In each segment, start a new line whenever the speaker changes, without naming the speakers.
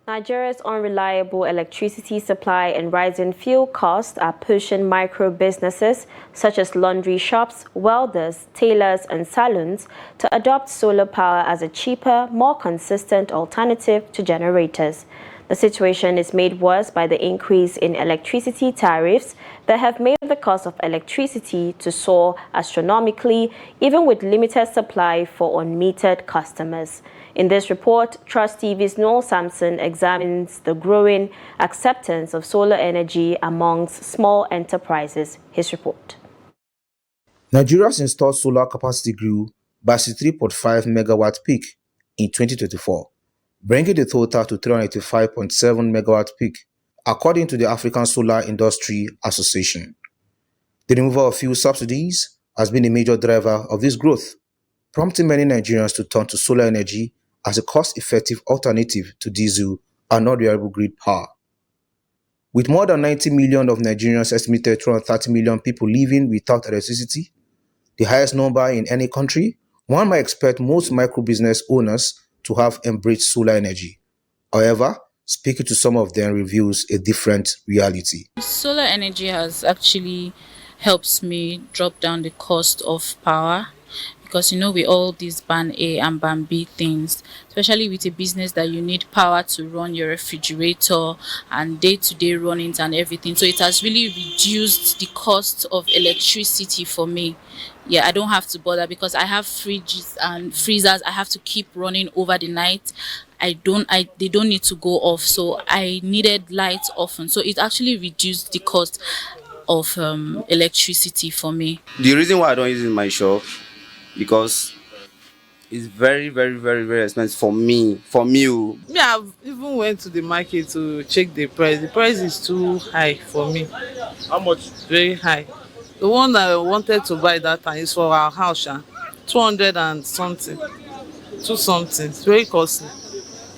Nigeria's unreliable electricity supply and rising fuel costs are pushing micro businesses such as laundry shops, welders, tailors, and salons to adopt solar power as a cheaper, more consistent alternative to generators. The situation is made worse by the increase in electricity tariffs that have made the cost of electricity to soar astronomically, even with limited supply for unmetered customers. In this report, Trust TV's Nuel Samson examines the growing acceptance of solar energy amongst small enterprises. His report.
Nigeria's installed solar capacity grew by 63.5 megawatt peak in 2024, bringing the total to 385.7 megawatt peak, according to the African Solar Industry Association. The removal of fuel subsidies has been a major driver of this growth, prompting many Nigerians to turn to solar energy as a cost-effective alternative to diesel and non-reliable grid power. With more than 90 million of Nigerians, estimated 230 million people living without electricity, the highest number in any country, one might expect most micro-business owners to have embraced solar energy. However, speaking to some of them reveals a different reality.
Solar energy has actually helped me drop down the cost of power, because with all these band A and band B things, especially with a business that you need power to run your refrigerator and day-to-day runnings and everything. So it has really reduced the cost of electricity for me. Yeah, I don't have to bother because I have fridges and freezers I have to keep running over the night. They don't need to go off, so I needed lights often. So it actually reduced the cost of electricity for me.
The reason why I don't use it in my shop, because it's very, very, very, very expensive for me.
Yeah, I've even went to the market to check the price. The price is too high for me.
How much?
Very high. The one that I wanted to buy that time is for our house, 200 and something. 2 something. It's very costly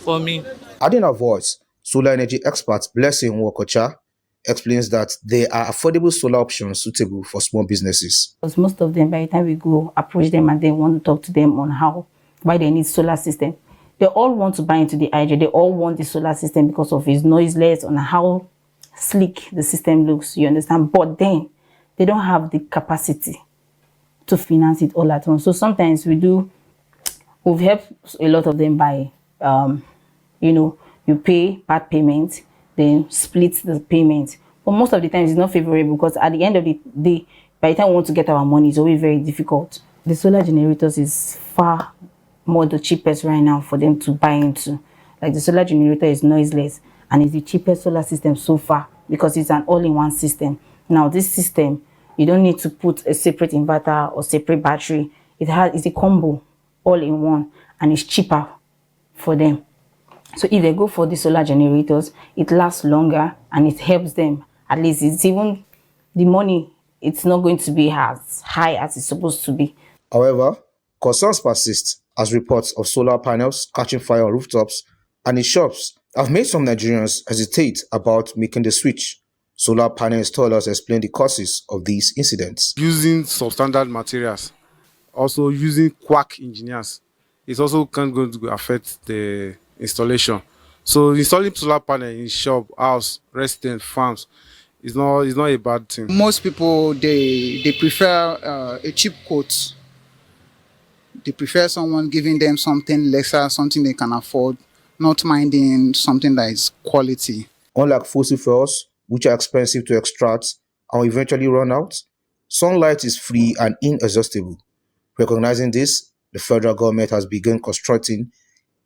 for me.
Adding her voice, solar energy expert Blessing Wokocha explains that there are affordable solar options suitable for small businesses.
Because most of them, by the time we go approach them and they want to talk to them on why they need solar system, they all want to buy into the idea. They all want the solar system because of its noiseless and how sleek the system looks, you understand? But then they don't have the capacity to finance it all at once. So sometimes we've helped a lot of them by, you pay part payment, then split the payment. But most of the time, it's not favorable because at the end of the day, by the time we want to get our money, it's always very difficult. The solar generators is far more the cheapest right now for them to buy into. Like the solar generator is noiseless and it's the cheapest solar system so far because it's an all-in-one system. Now, this system, you don't need to put a separate inverter or separate battery. It's a combo all in one and it's cheaper for them. So if they go for the solar generators, it lasts longer and it helps them. At least it's even the money, it's not going to be as high as it's supposed to be.
However, concerns persist as reports of solar panels catching fire on rooftops and in shops have made some Nigerians hesitate about making the switch. Solar panel installers explain the causes of these incidents.
Using substandard materials, also using quack engineers, it's also going to affect the installation. So installing solar panel in shop, house, residence, farms is not a bad thing.
Most people they prefer a cheap quote. They prefer someone giving them something lesser, something they can afford, not minding something that is quality.
Unlike fossil fuels, which are expensive to extract and will eventually run out, sunlight is free and inexhaustible. Recognizing this, the federal government has begun constructing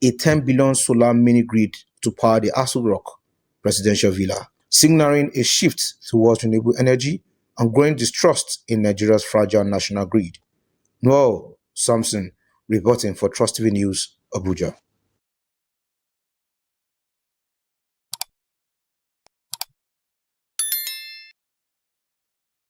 a 10 billion solar mini-grid to power the Aso Rock residential villa, signaling a shift towards renewable energy and growing distrust in Nigeria's fragile national grid. Nuel, Samson, reporting for Trust TV News, Abuja.